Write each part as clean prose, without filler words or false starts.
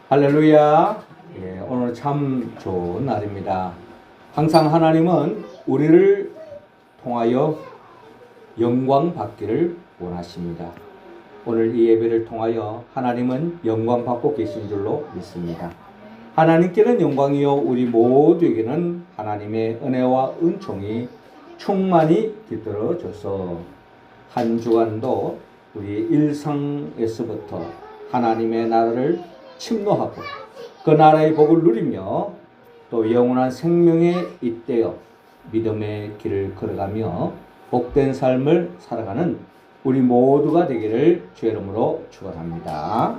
할렐루야. 예, 오늘 참 좋은 날입니다. 항상 하나님은 우리를 통하여 영광 받기를 원하십니다. 오늘 이 예배를 통하여 하나님은 영광 받고 계신 줄로 믿습니다. 하나님께는 영광이요 우리 모두에게는 하나님의 은혜와 은총이 충만히 깃들어져서 한 주간도 우리 일상에서부터 하나님의 나라를 침노하고 그 나라의 복을 누리며 또 영원한 생명에 잇대어 믿음의 길을 걸어가며 복된 삶을 살아가는 우리 모두가 되기를 주의 이름으로 축원합니다.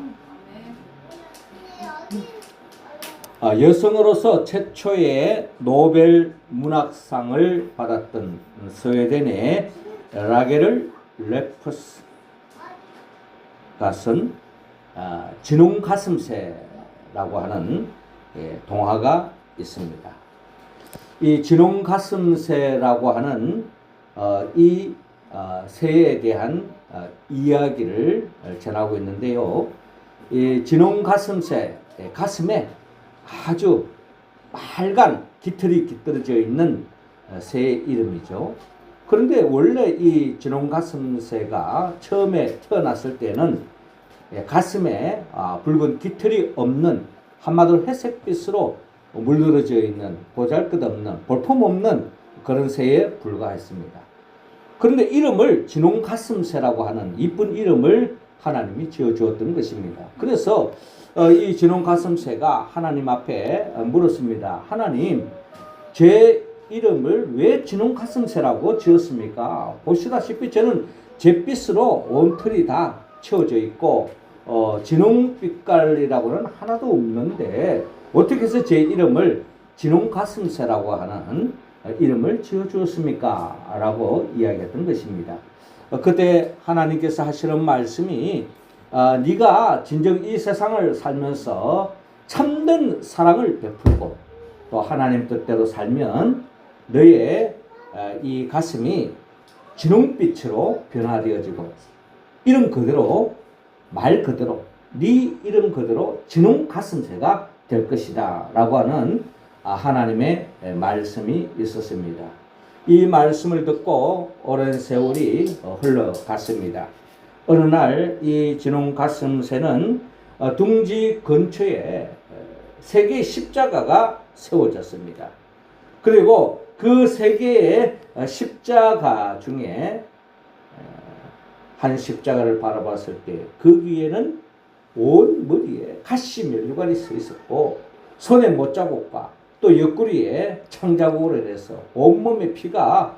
여성으로서 최초의 노벨 문학상을 받았던 스웨덴의 라겔 레퍼스가 쓴 진홍 가슴새라고 하는 동화가 있습니다. 이 진홍 가슴새라고 하는 이 새에 대한 이야기를 전하고 있는데요. 이 진홍 가슴새, 가슴에 아주 빨간 깃털이 깃들어져 있는 새의 이름이죠. 그런데 원래 이 진홍 가슴새가 처음에 태어났을 때는 가슴에 붉은 깃털이 없는, 한마디로 회색빛으로 물들어져 있는 보잘것없는 볼품없는 그런 새에 불과했습니다. 그런데 이름을 진홍 가슴새라고 하는 이쁜 이름을 하나님이 지어주었던 것입니다. 그래서 이 진홍 가슴새가 하나님 앞에 물었습니다. 하나님, 제 이름을 왜 진홍 가슴새라고 지었습니까? 보시다시피 저는 잿빛으로 온 털이 다 채워져 있고 진홍빛깔이라고는 하나도 없는데 어떻게 해서 제 이름을 진홍 가슴새라고 하는 이름을 지어주었습니까? 라고 이야기했던 것입니다. 그때 하나님께서 하시는 말씀이 네가 진정 이 세상을 살면서 참된 사랑을 베풀고 또 하나님 뜻대로 살면 너의 이 가슴이 진홍빛으로 변화되어지고 이름 그대로, 말 그대로, 네 이름 그대로 진홍 가슴새가 될 것이다 라고 하는 하나님의 말씀이 있었습니다. 이 말씀을 듣고 오랜 세월이 흘러갔습니다. 어느 날 이 진홍 가슴새는 둥지 근처에 세 개의 십자가가 세워졌습니다. 그리고 그 세 개의 십자가 중에 한 십자가를 바라봤을 때 그 위에는 온 머리에 가시 면류관이 서 있었고 손에 못자국과 또 옆구리에 창자국으로 해서 온몸에 피가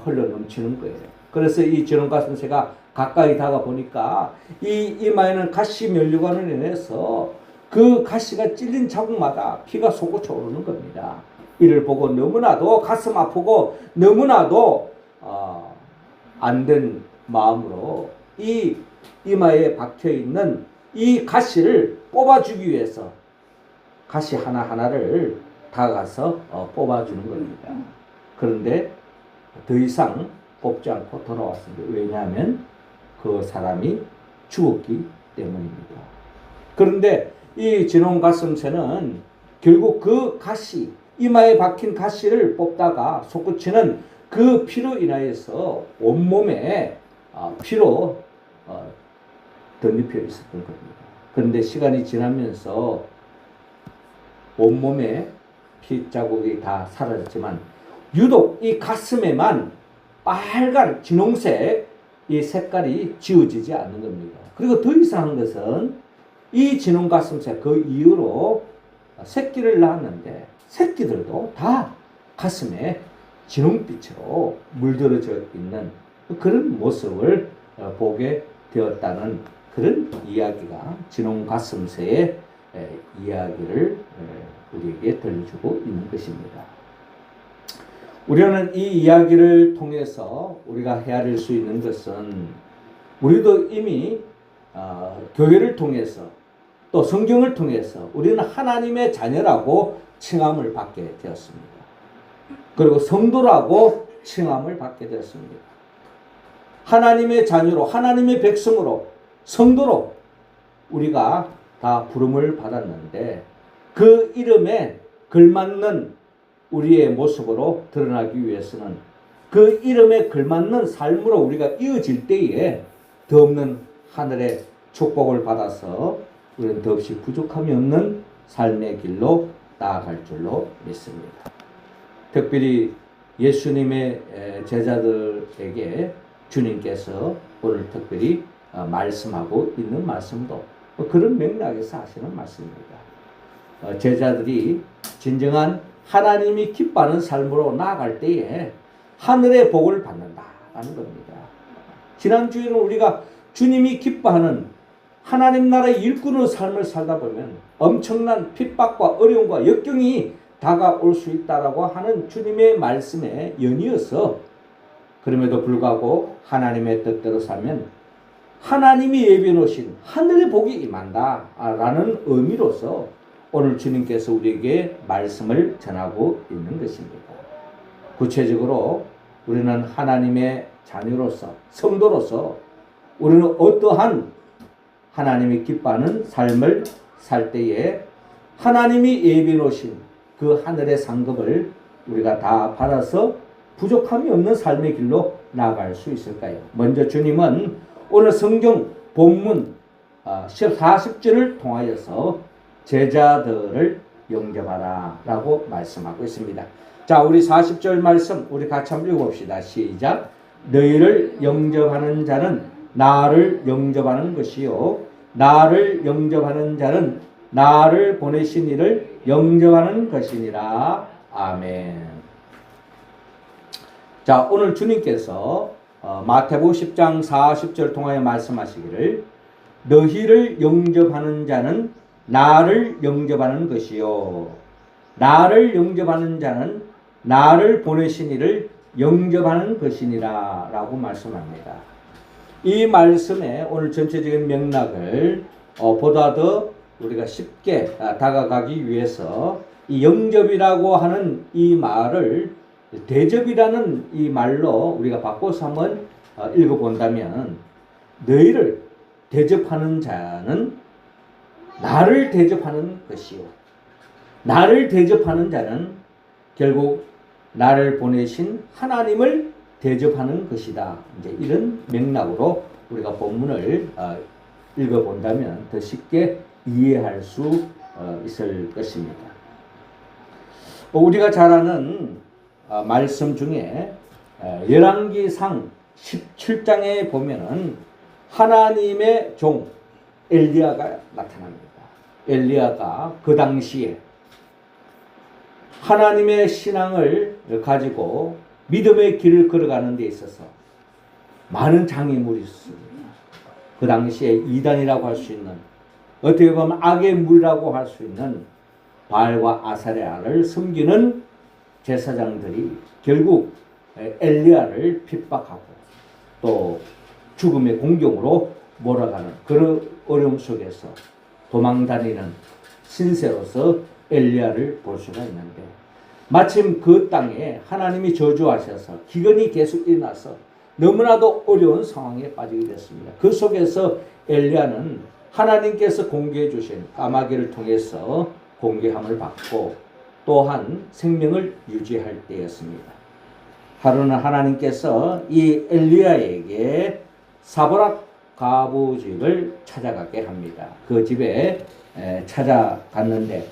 흘러 넘치는 거예요. 그래서 이 진홍 가슴새가 가까이 다가보니까 이 이마에는 가시 면류관을 인해서 그 가시가 찔린 자국마다 피가 솟구쳐 오르는 겁니다. 이를 보고 너무나도 가슴 아프고 너무나도 안 된 마음으로 이 이마에 박혀있는 이 가시를 뽑아주기 위해서 가시 하나하나를 다가가서 뽑아주는 겁니다. 그런데 더 이상 뽑지 않고 돌아왔습니다. 왜냐하면 그 사람이 죽었기 때문입니다. 그런데 이 진홍 가슴새는 결국 그 가시, 이마에 박힌 가시를 뽑다가 솟구치는 그 피로 인하여서 온몸에 피로 덧입혀 있었던 겁니다. 그런데 시간이 지나면서 온몸에 피 자국이 다 사라졌지만 유독 이 가슴에만 빨간 진홍색 이 색깔이 지워지지 않는 겁니다. 그리고 더 이상한 것은 이 진홍 가슴새 그 이후로 새끼를 낳았는데 새끼들도 다 가슴에 진홍빛으로 물들어져 있는 그런 모습을 보게 되었다는 그런 이야기가 진홍 가슴새의 이야기를 우리에게 들려주고 있는 것입니다. 우리는 이 이야기를 통해서 우리가 헤아릴 수 있는 것은 우리도 이미 교회를 통해서 또 성경을 통해서 우리는 하나님의 자녀라고 칭함을 받게 되었습니다. 그리고 성도라고 칭함을 받게 되었습니다. 하나님의 자녀로, 하나님의 백성으로, 성도로 우리가 다 부름을 받았는데 그 이름에 걸맞는 우리의 모습으로 드러나기 위해서는 그 이름에 걸맞는 삶으로 우리가 이어질 때에 더없는 하늘의 축복을 받아서 우리는 더없이 부족함이 없는 삶의 길로 나아갈 줄로 믿습니다. 특별히 예수님의 제자들에게 주님께서 오늘 특별히 말씀하고 있는 말씀도 그런 맥락에서 하시는 말씀입니다. 제자들이 진정한 하나님이 기뻐하는 삶으로 나아갈 때에 하늘의 복을 받는다라는 겁니다. 지난주에는 우리가 주님이 기뻐하는 하나님 나라의 일꾼의 삶을 살다 보면 엄청난 핍박과 어려움과 역경이 다가올 수 있다라고 하는 주님의 말씀에 연이어서 그럼에도 불구하고 하나님의 뜻대로 살면 하나님이 예비해 놓으신 하늘의 복이 임한다라는 의미로서 오늘 주님께서 우리에게 말씀을 전하고 있는 것입니다. 구체적으로 우리는 하나님의 자녀로서 성도로서 우리는 어떠한 하나님이 기뻐하는 삶을 살 때에 하나님이 예비해 놓으신 그 하늘의 상급을 우리가 다 받아서 부족함이 없는 삶의 길로 나아갈 수 있을까요? 먼저 주님은 오늘 성경 본문 40절을 통하여서 제자들을 영접하라 라고 말씀하고 있습니다. 자, 우리 40절 말씀 우리 같이 한번 읽어봅시다. 시작. 너희를 영접하는 자는 나를 영접하는 것이요 나를 영접하는 자는 나를 보내신 이를 영접하는 것이니라. 아멘. 자, 오늘 주님께서 마태복음 10장 40절 통하여 말씀하시기를 너희를 영접하는 자는 나를 영접하는 것이요 나를 영접하는 자는 나를 보내신 이를 영접하는 것이니라 라고 말씀합니다. 이 말씀의 오늘 전체적인 맥락을 보다 더 우리가 쉽게 다가가기 위해서 이 영접이라고 하는 이 말을 대접이라는 이 말로 우리가 바꿔서 한번 읽어본다면 너희를 대접하는 자는 나를 대접하는 것이요 나를 대접하는 자는 결국 나를 보내신 하나님을 대접하는 것이다. 이제 이런 맥락으로 우리가 본문을 읽어본다면 더 쉽게 이해할 수 있을 것입니다. 우리가 잘 아는 말씀 중에 열왕기상 17장에 보면은 하나님의 종 엘리야가 나타납니다. 엘리야가 그 당시에 하나님의 신앙을 가지고 믿음의 길을 걸어가는 데 있어서 많은 장애물이 있습니다. 그 당시에 이단이라고 할 수 있는 어떻게 보면 악의 물이라고 할 수 있는 바알과 아사레아를 섬기는 제사장들이 결국 엘리야를 핍박하고 또 죽음의 공경으로 몰아가는 그런 어려움 속에서 도망다니는 신세로서 엘리야를 볼 수가 있는데 마침 그 땅에 하나님이 저주하셔서 기근이 계속 일어나서 너무나도 어려운 상황에 빠지게 됐습니다. 그 속에서 엘리야는 하나님께서 공개해 주신 까마귀를 통해서 공개함을 받고 또한 생명을 유지할 때였습니다. 하루는 하나님께서 이 엘리야에게 사보락 과부 집을 찾아가게 합니다. 그 집에 찾아갔는데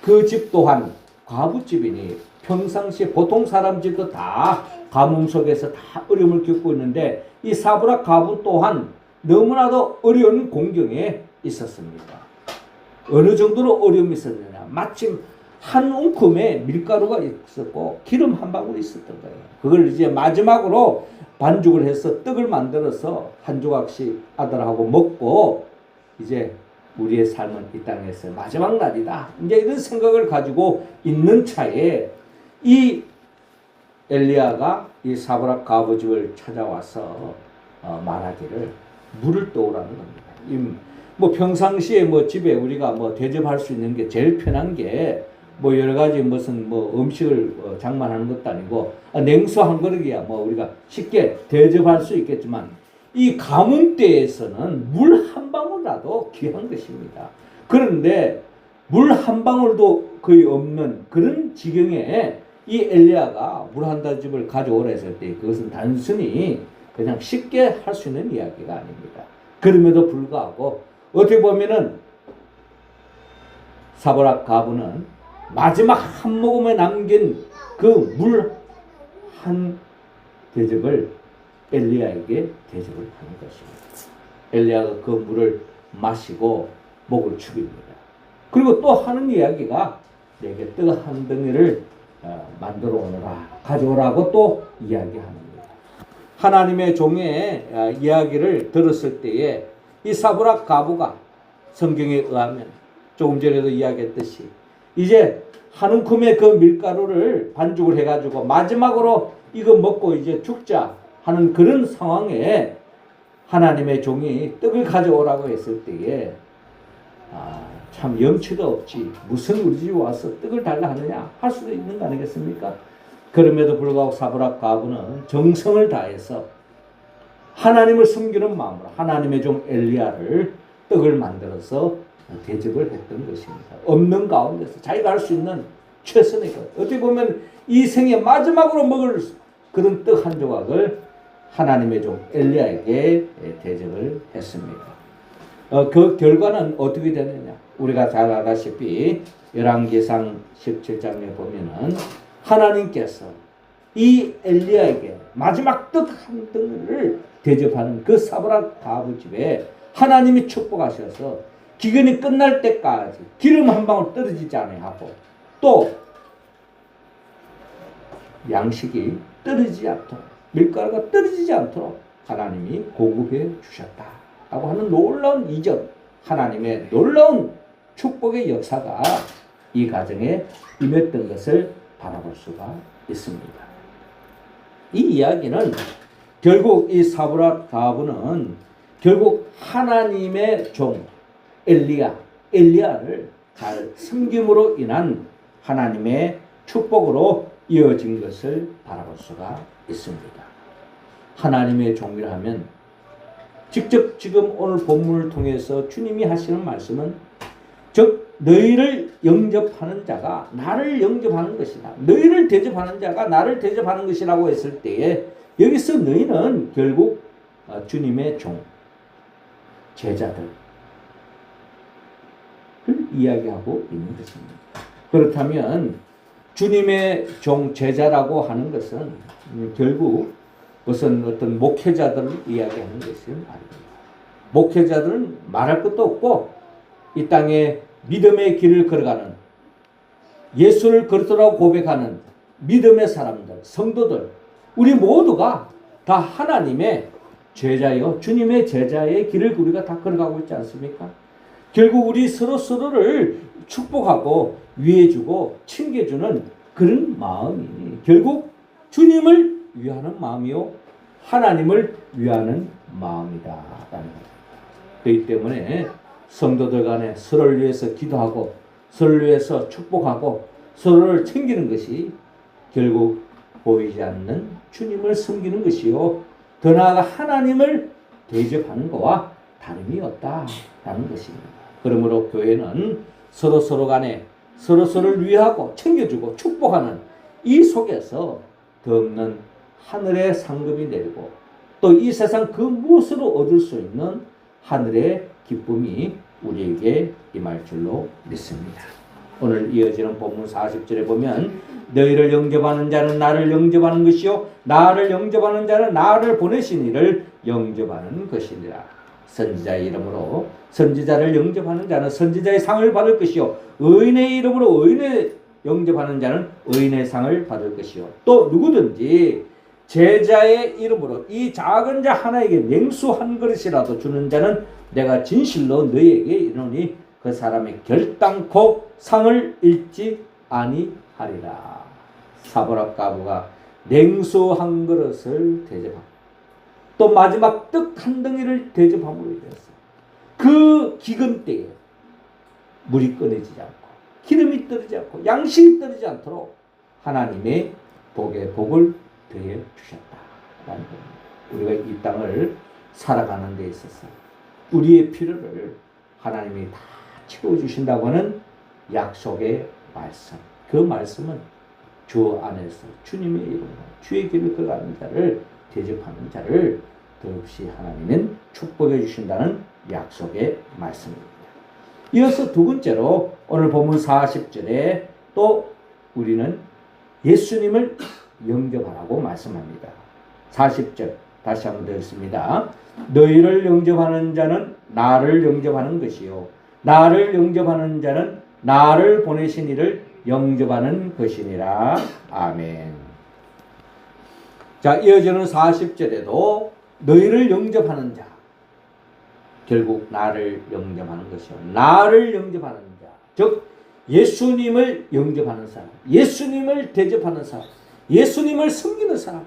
그 집 또한 과부집이니 평상시에 보통 사람 집도 다 가뭄 속에서 다 어려움을 겪고 있는데 이 사브락 과부 또한 너무나도 어려운 공경에 있었습니다. 어느 정도로 어려움이 있었느냐. 마침 한 움큼의 밀가루가 있었고 기름 한 방울이 있었던 거예요. 그걸 이제 마지막으로 반죽을 해서 떡을 만들어서 한 조각씩 아들하고 먹고 이제 우리의 삶은 이 땅에서 마지막 날이다. 이제 이런 생각을 가지고 있는 차에 이 엘리야가 이 사브락 과부집을 찾아와서 말하기를 물을 떠오라는 겁니다. 뭐 평상시에 뭐 집에 우리가 뭐 대접할 수 있는 게 제일 편한 게 뭐 여러 가지 무슨 뭐 음식을 장만하는 것도 아니고 냉수 한 그릇이야 뭐 우리가 쉽게 대접할 수 있겠지만 이 가뭄 때에서는 물 한 방울이라도 귀한 것입니다. 그런데 물 한 방울도 거의 없는 그런 지경에 이 엘리야가 물 한 다집을 가져오라 했을 때 그것은 단순히 그냥 쉽게 할 수 있는 이야기가 아닙니다. 그럼에도 불구하고 어떻게 보면은 사보락 가부는 마지막 한 모금에 남긴 그 물 한 대접을 엘리야에게 대접을 하는 것입니다. 엘리야가 그 물을 마시고 목을 축입니다. 그리고 또 하는 이야기가 내게 떡 한 덩이를 만들어 오너라, 가져오라고 또 이야기합니다. 하나님의 종의 이야기를 들었을 때에 이 사브락 가부가 성경에 의하면 조금 전에도 이야기했듯이 이제 한 움큼의 그 밀가루를 반죽을 해가지고 마지막으로 이거 먹고 이제 죽자 하는 그런 상황에 하나님의 종이 떡을 가져오라고 했을 때에 참 염치도 없지 무슨 우리 집에 와서 떡을 달라 하느냐 할 수도 있는 거 아니겠습니까? 그럼에도 불구하고 사브락 가부는 정성을 다해서 하나님을 섬기는 마음으로 하나님의 종 엘리야를 떡을 만들어서 대접을 했던 것입니다. 없는 가운데서 자기가 할 수 있는 최선의 것. 어떻게 보면 이 생에 마지막으로 먹을 그런 떡 한 조각을 하나님의 종 엘리야에게 대접을 했습니다. 그 결과는 어떻게 되느냐? 우리가 잘 알다시피 열왕기상 17장에 보면은 하나님께서 이 엘리야에게 마지막 떡 한 덩이를 대접하는 그 사브락 가부 집에 하나님이 축복하셔서 기근이 끝날 때까지 기름 한 방울 떨어지지 않아하고 또 양식이 떨어지지 않도록 밀가루가 떨어지지 않도록 하나님이 공급해 주셨다라고 하는 놀라운 이적, 하나님의 놀라운 축복의 역사가 이 가정에 임했던 것을 바라볼 수가 있습니다. 이 이야기는 결국 이 사브락 가부는 결국 하나님의 종 엘리야를 잘 섬김으로 인한 하나님의 축복으로 이어진 것을 바라볼 수가 있습니다. 하나님의 종이라 하면 직접 지금 오늘 본문을 통해서 주님이 하시는 말씀은 즉 너희를 영접하는 자가 나를 영접하는 것이다. 너희를 대접하는 자가 나를 대접하는 것이라고 했을 때에 여기서 너희는 결국 주님의 종, 제자들 이야기하고 있는 것입니다. 그렇다면 주님의 종 제자라고 하는 것은 결국 무슨 어떤 목회자들을 이야기하는 것이 아닙니다. 목회자들은 말할 것도 없고 이 땅에 믿음의 길을 걸어가는 예수를 그리스도라고 고백하는 믿음의 사람들, 성도들 우리 모두가 다 하나님의 제자요 주님의 제자의 길을 우리가 다 걸어가고 있지 않습니까? 결국 우리 서로서로를 축복하고 위해주고 챙겨주는 그런 마음이 결국 주님을 위하는 마음이요 하나님을 위하는 마음이다. 그렇기 때문에 성도들 간에 서로를 위해서 기도하고 서로를 위해서 축복하고 서로를 챙기는 것이 결국 보이지 않는 주님을 섬기는 것이요 더 나아가 하나님을 대접하는 것과 다름이 없다라는 것입니다. 그러므로 교회는 서로 간에 서로를 위하고 챙겨주고 축복하는 이 속에서 더 없는 하늘의 상급이 내리고 또 이 세상 그 무엇으로 얻을 수 있는 하늘의 기쁨이 우리에게 임할 줄로 믿습니다. 오늘 이어지는 본문 40절에 보면 너희를 영접하는 자는 나를 영접하는 것이요 나를 영접하는 자는 나를 보내신 이를 영접하는 것이니라. 선지자의 이름으로 선지자를 영접하는 자는 선지자의 상을 받을 것이요 의인의 이름으로 의인을 영접하는 자는 의인의 상을 받을 것이요 또 누구든지 제자의 이름으로 이 작은 자 하나에게 냉수 한 그릇이라도 주는 자는 내가 진실로 너희에게 이르노니 그 사람이 결단코 상을 잃지 아니하리라. 사보락 가부가 냉수 한 그릇을 대접하고 또 마지막 떡 한 덩이를 대접함으로 인해서 그 기근 때에 물이 끊어지지 않고 기름이 떨어지지 않고 양식이 떨어지지 않도록 하나님의 복에 복을 더해 주셨다라는 겁니다. 우리가 이 땅을 살아가는 데 있어서 우리의 필요를 하나님이 다 채워주신다고 하는 약속의 말씀. 그 말씀은 주 안에서 주님의 이름으로 주의 길을 걸어가는 자를 대접하는 자를 더없이 하나님은 축복해 주신다는 약속의 말씀입니다. 이어서 두 번째로 오늘 본문 40절에 또 우리는 예수님을 영접하라고 말씀합니다. 40절 다시 한번 드렸습니다. 너희를 영접하는 자는 나를 영접하는 것이요 나를 영접하는 자는 나를 보내신 이를 영접하는 것이니라. 아멘. 자, 이어지는 40절에도 너희를 영접하는 자, 결국 나를 영접하는 것이요 나를 영접하는 자, 즉 예수님을 영접하는 사람, 예수님을 대접하는 사람, 예수님을 섬기는 사람,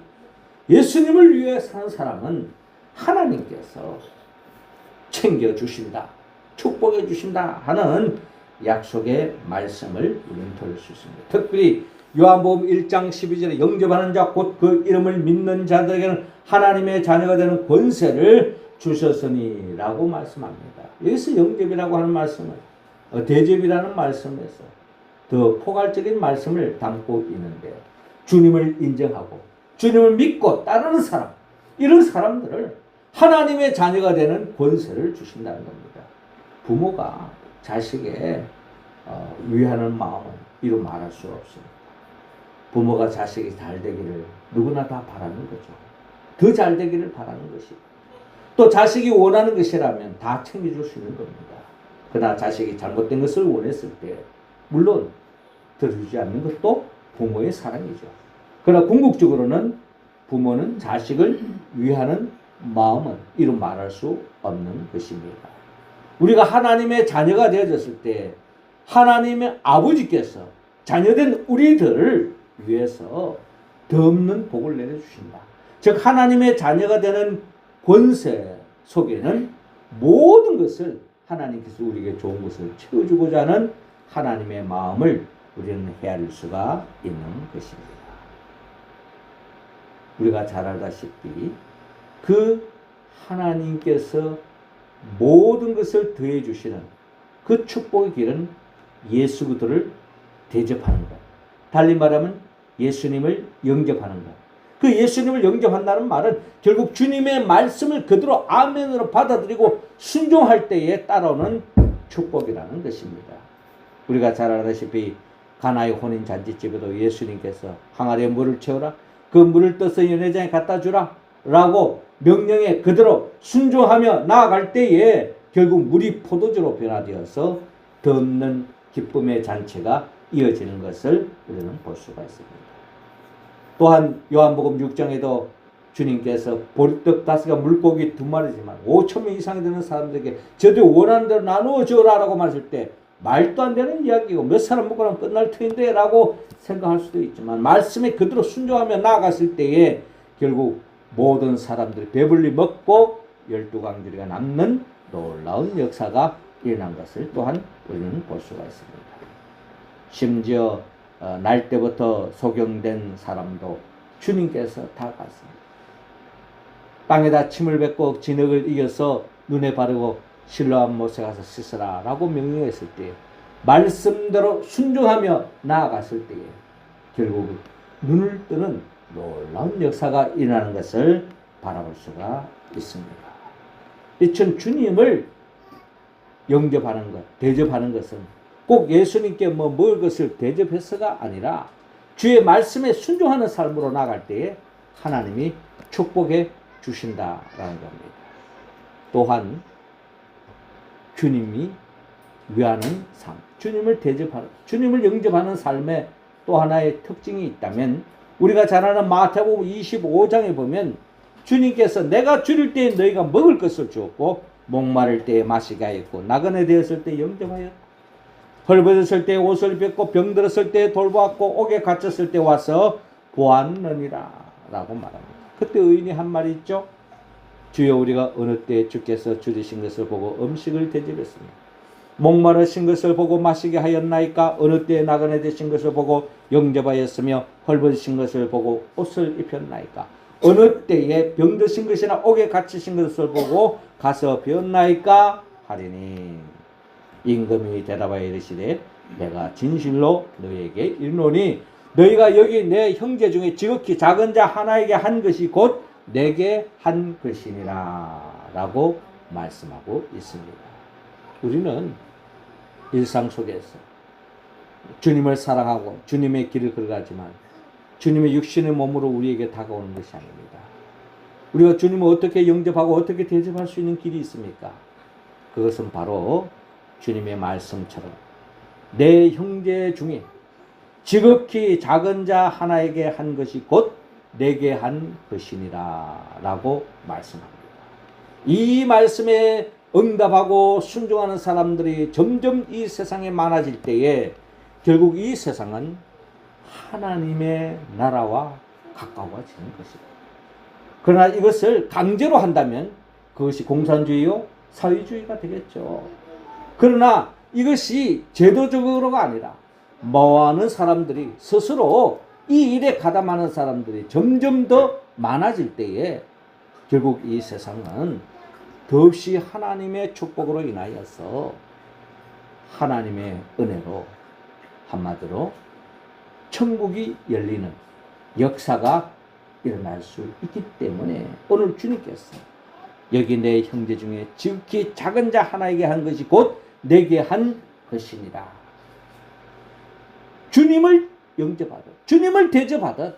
예수님을 위해 사는 사람은 하나님께서 챙겨주신다, 축복해 주신다 하는 약속의 말씀을 우리는 들을 수 있습니다. 특별히 요한복음 1장 12절에 영접하는 자 곧 그 이름을 믿는 자들에게는 하나님의 자녀가 되는 권세를 주셨으니라고 말씀합니다. 여기서 영접이라고 하는 말씀은 대접이라는 말씀에서 더 포괄적인 말씀을 담고 있는데, 주님을 인정하고 주님을 믿고 따르는 사람, 이런 사람들을 하나님의 자녀가 되는 권세를 주신다는 겁니다. 부모가 자식의 위하는 마음은 이루 말할 수 없습니다. 부모가 자식이 잘 되기를 누구나 다 바라는 거죠. 더 잘 되기를 바라는 것이, 또 자식이 원하는 것이라면 다 챙겨줄 수 있는 겁니다. 그러나 자식이 잘못된 것을 원했을 때 물론 들어주지 않는 것도 부모의 사랑이죠. 그러나 궁극적으로는 부모는 자식을 위하는 마음은 이루 말할 수 없는 것입니다. 우리가 하나님의 자녀가 되어졌을 때 하나님의 아버지께서 자녀된 우리들을 위해서 더 없는 복을 내려주신다. 즉 하나님의 자녀가 되는 권세 속에는 모든 것을 하나님께서 우리에게 좋은 것을 채워주고자 하는 하나님의 마음을 우리는 헤아릴 수가 있는 것입니다. 우리가 잘 알다시피 그 하나님께서 모든 것을 더해 주시는 그 축복의 길은 예수 그리스도를 대접하는 것, 달리 말하면 예수님을 영접하는 것. 그 예수님을 영접한다는 말은 결국 주님의 말씀을 그대로 아멘으로 받아들이고 순종할 때에 따라오는 축복이라는 것입니다. 우리가 잘 알다시피 가나의 혼인 잔치집에도 예수님께서 항아리에 물을 채우라, 그 물을 떠서 연회장에 갖다 주라 라고 명령에 그대로 순종하며 나아갈 때에 결국 물이 포도주로 변화되어서 더 없는 기쁨의 잔치가 이어지는 것을 우리는 볼 수가 있습니다. 또한 요한복음 6장에도 주님께서 보리떡 5개 물고기 2마리지만 5,000명 이상이 되는 사람들에게 저도 원하는 대로 나누어 주라 라고 말했을 때 말도 안 되는 이야기고 몇 사람 먹고 나면 끝날 터인데 라고 생각할 수도 있지만, 말씀에 그대로 순종하며 나아갔을 때에 결국 모든 사람들이 배불리 먹고 12강들이가 남는 놀라운 역사가 일어난 것을 또한 우리는 볼 수가 있습니다. 심지어 날 때부터 소경된 사람도 주님께서 다 갔습니다. 땅에다 침을 뱉고 진흙을 이겨서 눈에 바르고 실로암 못에 가서 씻으라 라고 명령했을 때 말씀대로 순종하며 나아갔을 때에 결국 눈을 뜨는 놀라운 역사가 일어나는 것을 바라볼 수가 있습니다. 이처럼 주님을 영접하는 것, 대접하는 것은 꼭 예수님께 먹을 것을 대접해서가 아니라 주의 말씀에 순종하는 삶으로 나갈 때에 하나님이 축복해 주신다라는 겁니다. 또한 주님이 위하는 삶, 주님을 대접하는, 주님을 영접하는 삶에 또 하나의 특징이 있다면, 우리가 잘 아는 마태복음 25장에 보면 주님께서 내가 줄일 때에 너희가 먹을 것을 주었고 목마를 때에 마시게 하였고 나그네 되었을 때 영접하였고 헐벗었을 때 옷을 입혔고 병들었을 때 돌보았고 옥에 갇혔을 때 와서 보았느니라 라고 말합니다. 그때 의인이 한 말이 있죠. 주여 우리가 어느 때 주께서 줄이신 것을 보고 음식을 대접했습니다. 목마르신 것을 보고 마시게 하였나이까? 어느 때에 나그네 되신 것을 보고 영접하였으며 헐벗으신 것을 보고 옷을 입혔나이까? 어느 때에 병드신 것이나 옥에 갇히신 것을 보고 가서 배웠나이까? 하리니. 임금이 대답하여 이르시되 내가 진실로 너희에게 이르노니 너희가 여기 내 형제 중에 지극히 작은 자 하나에게 한 것이 곧 내게 한 것이니라 라고 말씀하고 있습니다. 우리는 일상 속에서 주님을 사랑하고 주님의 길을 걸어가지만 주님의 육신의 몸으로 우리에게 다가오는 것이 아닙니다. 우리가 주님을 어떻게 영접하고 어떻게 대접할 수 있는 길이 있습니까? 그것은 바로 주님의 말씀처럼 내 형제 중에 지극히 작은 자 하나에게 한 것이 곧 내게 한 것이니라 라고 말씀합니다. 이 말씀에 응답하고 순종하는 사람들이 점점 이 세상에 많아질 때에 결국 이 세상은 하나님의 나라와 가까워지는 것이다. 그러나 이것을 강제로 한다면 그것이 공산주의요 사회주의가 되겠죠. 그러나 이것이 제도적으로가 아니라 많은 사람들이 스스로 이 일에 가담하는 사람들이 점점 더 많아질 때에 결국 이 세상은 더없이 하나님의 축복으로 인하여서 하나님의 은혜로 한마디로 천국이 열리는 역사가 일어날 수 있기 때문에 오늘 주님께서 여기 내 형제 중에 지극히 작은 자 하나에게 한 것이 곧 내게 한 것이니라. 주님을 영접하듯 주님을 대접하듯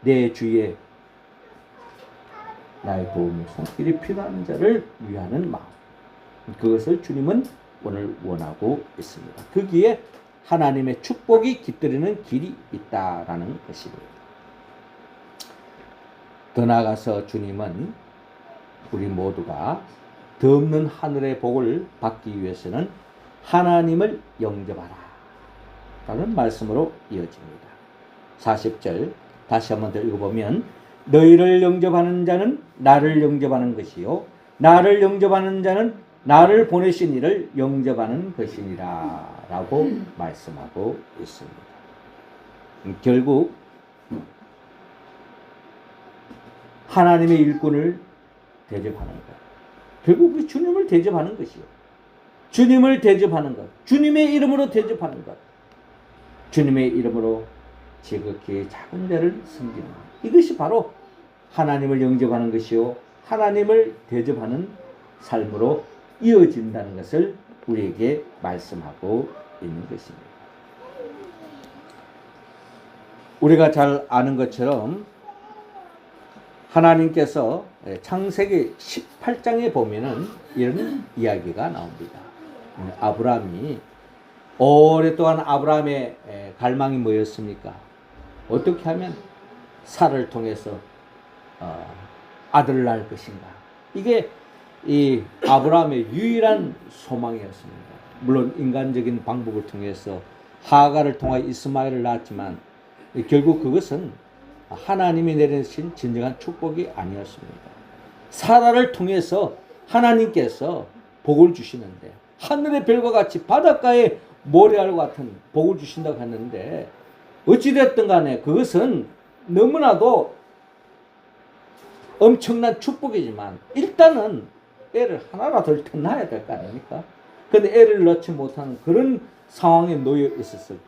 내 주위에 나의 도움이 손길이 필요한 자를 위하는 마음, 그것을 주님은 오늘 원하고 있습니다. 거기에 하나님의 축복이 깃들이는 길이 있다라는 것입니다. 더 나아가서 주님은 우리 모두가 더 없는 하늘의 복을 받기 위해서는 하나님을 영접하라 라는 말씀으로 이어집니다. 40절 다시 한번 더 읽어보면 너희를 영접하는 자는 나를 영접하는 것이요 나를 영접하는 자는 나를 보내신 이를 영접하는 것이니라 라고 말씀하고 있습니다. 결국 하나님의 일꾼을 대접하는 것, 결국 주님을 대접하는 것이요 주님을 대접하는 것, 주님의 이름으로 대접하는 것, 주님의 이름으로 지극히 작은 자를 섬기는 것, 이것이 바로 하나님을 영접하는 것이요 하나님을 대접하는 삶으로 이어진다는 것을 우리에게 말씀하고 있는 것입니다. 우리가 잘 아는 것처럼 하나님께서 창세기 18장에 보면은 이런 이야기가 나옵니다. 아브라함이 오랫동안 아브라함의 갈망이 뭐였습니까? 어떻게 하면 사라를 통해서 아들을 낳을 것인가? 이게 이 아브라함의 유일한 소망이었습니다. 물론 인간적인 방법을 통해서 하가를 통하여 이스마엘을 낳았지만 결국 그것은 하나님이 내리신 진정한 축복이 아니었습니다. 사라를 통해서 하나님께서 복을 주시는데 하늘의 별과 같이 바닷가의 모래알과 같은 복을 주신다고 했는데 어찌됐든 간에 그것은 너무나도 엄청난 축복이지만 일단은 애를 하나라도 더 낳아야 될 거 아닙니까? 그런데 애를 낳지 못하는 그런 상황에 놓여 있었을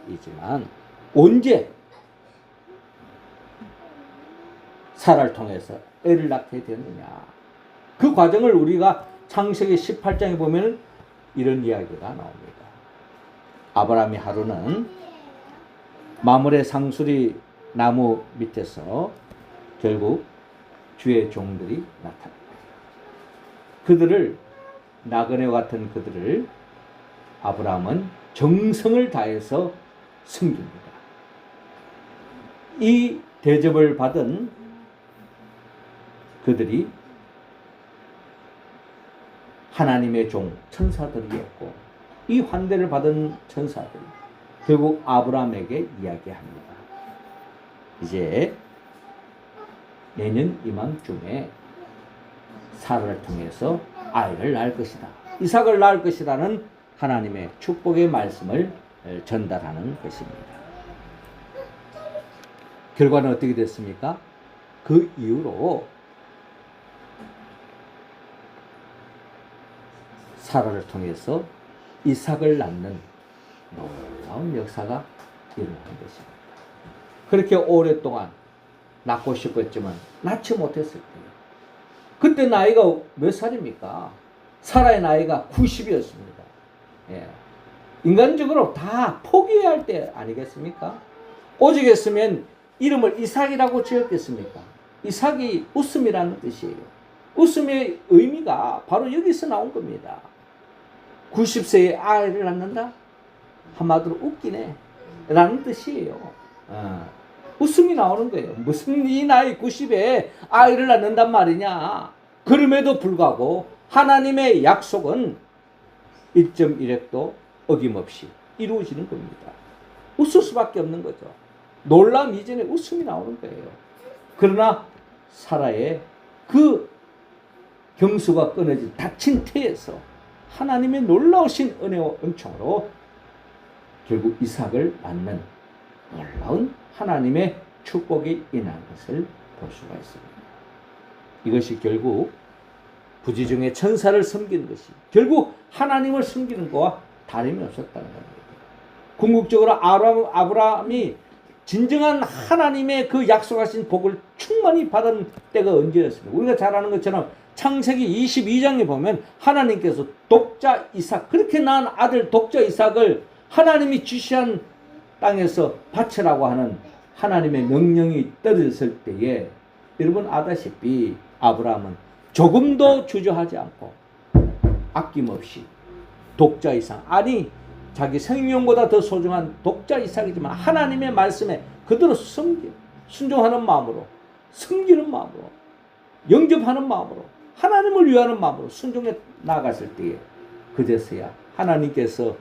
때이지만 언제 사라를 통해서 애를 낳게 되느냐, 그 과정을 우리가 창세기 18장에 보면 이런 이야기가 나옵니다. 아브라함이 하루는 마므레 상수리 나무 밑에서 결국 주의 종들이 나타납니다. 그들을 나그네와 같은 그들을 아브라함은 정성을 다해서 섬깁니다. 이 대접을 받은 그들이 하나님의 종 천사들이었고 이 환대를 받은 천사들이 결국 아브라함에게 이야기합니다. 이제 내년 이맘쯤에 사라를 통해서 아이를 낳을 것이다, 이삭을 낳을 것이라는 하나님의 축복의 말씀을 전달하는 것입니다. 결과는 어떻게 됐습니까? 그 이후로 사라를 통해서 이삭을 낳는 놀라운 역사가 일어난 것입니다. 그렇게 오랫동안 낳고 싶었지만 낳지 못했을 때요. 그때 나이가 몇 살입니까? 사라의 나이가 90이었습니다. 예. 인간적으로 다 포기해야 할 때 아니겠습니까? 오직 했으면 이름을 이삭이라고 지었겠습니까? 이삭이 웃음이라는 뜻이에요. 웃음의 의미가 바로 여기서 나온 겁니다. 90세에 아이를 낳는다? 한마디로 웃기네 라는 뜻이에요. 웃음이 나오는 거예요. 무슨 이 나이 90에 아이를 낳는단 말이냐. 그럼에도 불구하고 하나님의 약속은 1.1획도 어김없이 이루어지는 겁니다. 웃을 수밖에 없는 거죠. 놀람 이전에 웃음이 나오는 거예요. 그러나 사라의 그 경수가 끊어진 닫힌 태에서 하나님의 놀라우신 은혜와 은총으로 결국 이삭을 낳는 놀라운 하나님의 축복이 임한 것을 볼 수가 있습니다. 이것이 결국 부지중에 천사를 섬기는 것이 결국 하나님을 섬기는 것과 다름이 없었다는 겁니다. 궁극적으로 아브라함이 진정한 하나님의 그 약속하신 복을 충만히 받은 때가 언제였습니까? 우리가 잘 아는 것처럼 창세기 22장에 보면 하나님께서 독자 이삭, 그렇게 낳은 아들 독자 이삭을 하나님이 지시한 땅에서 바치라고 하는 하나님의 명령이 떨어졌을 때에 여러분 아다시피 아브라함은 조금도 주저하지 않고 아낌없이 독자 이삭, 아니 자기 생명보다 더 소중한 독자 이삭이지만 하나님의 말씀에 그대로 순종하는 마음으로, 섬기는 마음으로, 영접하는 마음으로, 하나님을 위하는 마음으로 순종해 나아갔을 때에 그제서야 하나님께서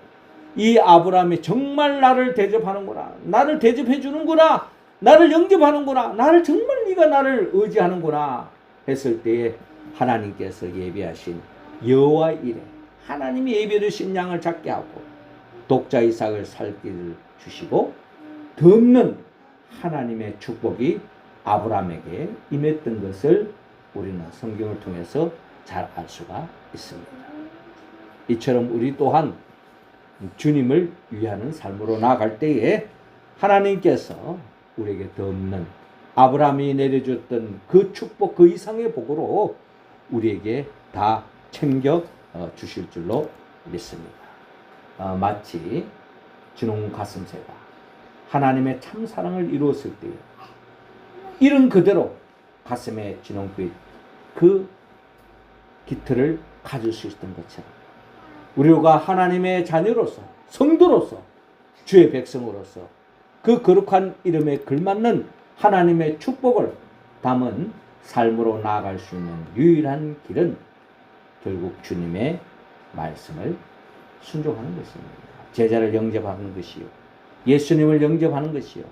이 아브라함이 정말 나를 대접하는구나, 나를 대접해 주는구나, 나를 영접하는구나, 나를 정말 네가 나를 의지하는구나 했을 때에 하나님께서 예비하신 여호와 이레, 하나님이 예비해 주신 양을 잡게 하고 독자 이삭을 살기를 주시고 더 없는 하나님의 축복이 아브라함에게 임했던 것을 우리는 성경을 통해서 잘 알 수가 있습니다. 이처럼 우리 또한 주님을 위하는 삶으로 나아갈 때에 하나님께서 우리에게 더 없는 아브라함이 내려줬던 그 축복, 그 이상의 복으로 우리에게 다 챙겨 주실 줄로 믿습니다. 마치 진홍 가슴새가 하나님의 참 사랑을 이루었을 때 이른 그대로 가슴에 진홍빛 그 깃털을 가질 수 있던 것처럼 우리가 하나님의 자녀로서, 성도로서, 주의 백성으로서 그 거룩한 이름에 걸맞는 하나님의 축복을 담은 삶으로 나아갈 수 있는 유일한 길은 결국 주님의 말씀을 순종하는 것입니다. 제자를 영접하는 것이요, 예수님을 영접하는 것이요,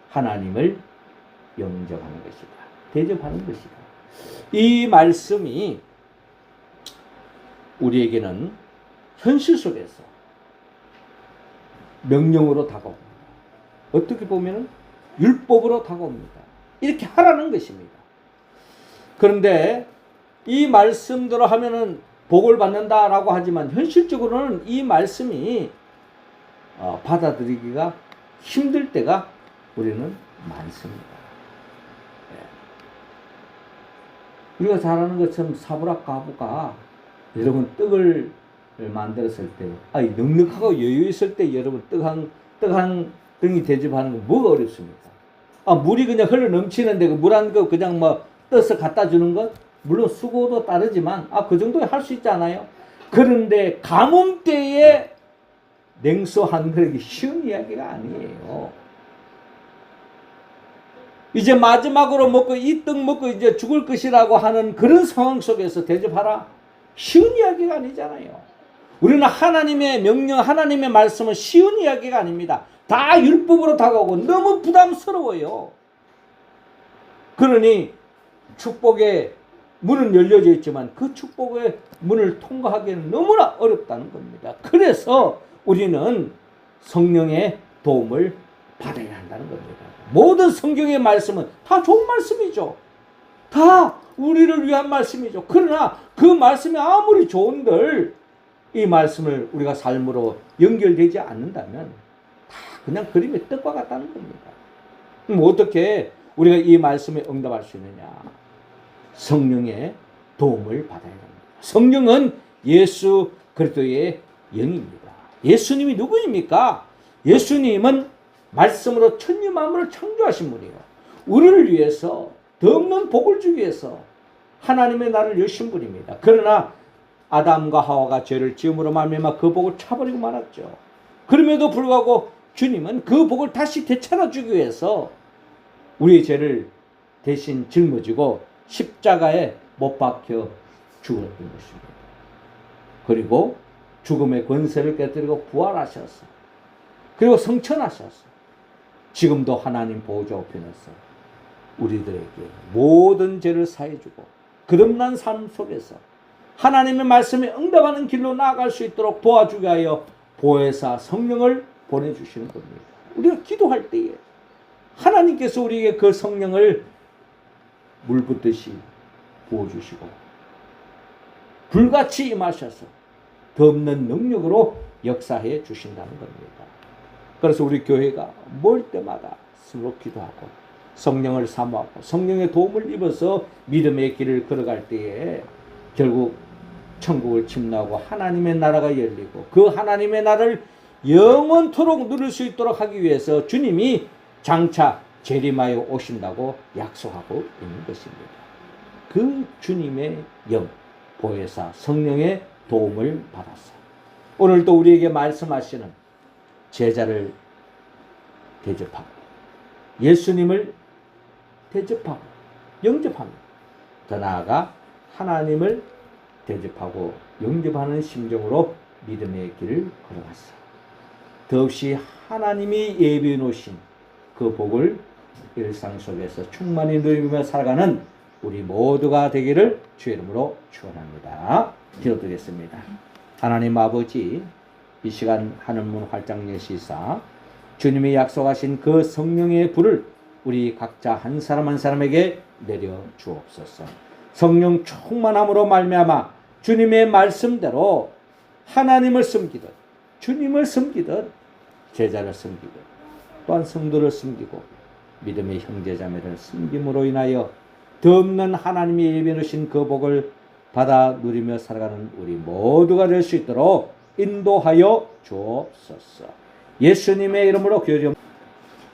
하나님을 영접하는 것이다, 대접하는 것이다. 이 말씀이 우리에게는 현실 속에서 명령으로 다가옵니다. 어떻게 보면 율법으로 다가옵니다. 이렇게 하라는 것입니다. 그런데 이 말씀대로 하면은 복을 받는다라고 하지만 현실적으로는 이 말씀이 받아들이기가 힘들 때가 우리는 많습니다. 우리가 잘 아는 것처럼 사부락 가부가 여러분 떡을 만들었을 때, 넉넉하고 여유 있을 때 여러분 떡 한 덩이 대접하는 거 뭐가 어렵습니까? 물이 그냥 흘러 넘치는데 그 물 한 거 그냥 뭐 떠서 갖다 주는 것? 물론 수고도 따르지만 그 정도에 할 수 있지 않아요? 그런데 가뭄 때에 냉수 한 그릇이 쉬운 이야기가 아니에요. 이제 마지막으로 먹고 이 떡 먹고 이제 죽을 것이라고 하는 그런 상황 속에서 대접하라? 쉬운 이야기가 아니잖아요. 우리는 하나님의 명령, 하나님의 말씀은 쉬운 이야기가 아닙니다. 다 율법으로 다가오고 너무 부담스러워요. 그러니 축복의 문은 열려져 있지만 그 축복의 문을 통과하기에는 너무나 어렵다는 겁니다. 그래서 우리는 성령의 도움을 받아야 한다는 겁니다. 모든 성경의 말씀은 다 좋은 말씀이죠. 다 우리를 위한 말씀이죠. 그러나 그 말씀이 아무리 좋은들 이 말씀을 우리가 삶으로 연결되지 않는다면 다 그냥 그림의 떡과 같다는 겁니다. 그럼 어떻게 우리가 이 말씀에 응답할 수 있느냐? 성령의 도움을 받아야 합니다. 성령은 예수 그리스도의 영입니다. 예수님이 누구입니까? 예수님은 말씀으로 천지 만물을 창조하신 분이에요. 우리를 위해서 더 없는 복을 주기 위해서 하나님의 나라를 여신 분입니다. 그러나 아담과 하와가 죄를 지음으로 말미암아 그 복을 차버리고 말았죠. 그럼에도 불구하고 주님은 그 복을 다시 되찾아 주기 위해서 우리의 죄를 대신 짊어지고 십자가에 못 박혀 죽었던 것입니다. 그리고 죽음의 권세를 깨뜨리고 부활하셔서 그리고 성천하셔서 지금도 하나님 보좌 우편에서 우리들에게 모든 죄를 사해주고 거듭난 삶 속에서 하나님의 말씀에 응답하는 길로 나아갈 수 있도록 도와주기 위하여 보혜사 성령을 보내주시는 겁니다. 우리가 기도할 때에 하나님께서 우리에게 그 성령을 물 붓듯이 부어주시고 불같이 임하셔서 더 없는 능력으로 역사해 주신다는 겁니다. 그래서 우리 교회가 뭘 때마다 스스로 기도하고 성령을 사모하고 성령의 도움을 입어서 믿음의 길을 걸어갈 때에 결국 천국을 침노하고 하나님의 나라가 열리고 그 하나님의 나라를 영원토록 누릴 수 있도록 하기 위해서 주님이 장차 재림하여 오신다고 약속하고 있는 것입니다. 그 주님의 영, 보혜사 성령의 도움을 받았어요. 오늘도 우리에게 말씀하시는 제자를 대접하고 예수님을 대접하고 영접합니다. 더 나아가 하나님을 대접하고 영접하는 심정으로 믿음의 길을 걸어갔어요. 더없이 하나님이 예비해 놓으신 그 복을 일상 속에서 충만히 누리며 살아가는 우리 모두가 되기를 주의 이름으로 축원합니다. 기도드리겠습니다. 하나님 아버지, 이 시간 하늘문 활짝 여시사 주님이 약속하신 그 성령의 불을 우리 각자 한 사람 한 사람에게 내려 주옵소서. 성령 충만함으로 말미암아 주님의 말씀대로 하나님을 섬기듯 주님을 섬기듯 제자를 섬기고 또한 성도를 섬기고 믿음의 형제자매를 섬김으로 인하여 더 없는 하나님이 예비해 놓으신 그 복을 받아 누리며 살아가는 우리 모두가 될 수 있도록 인도하여 주옵소서. 예수님의 이름으로 기도드립니다.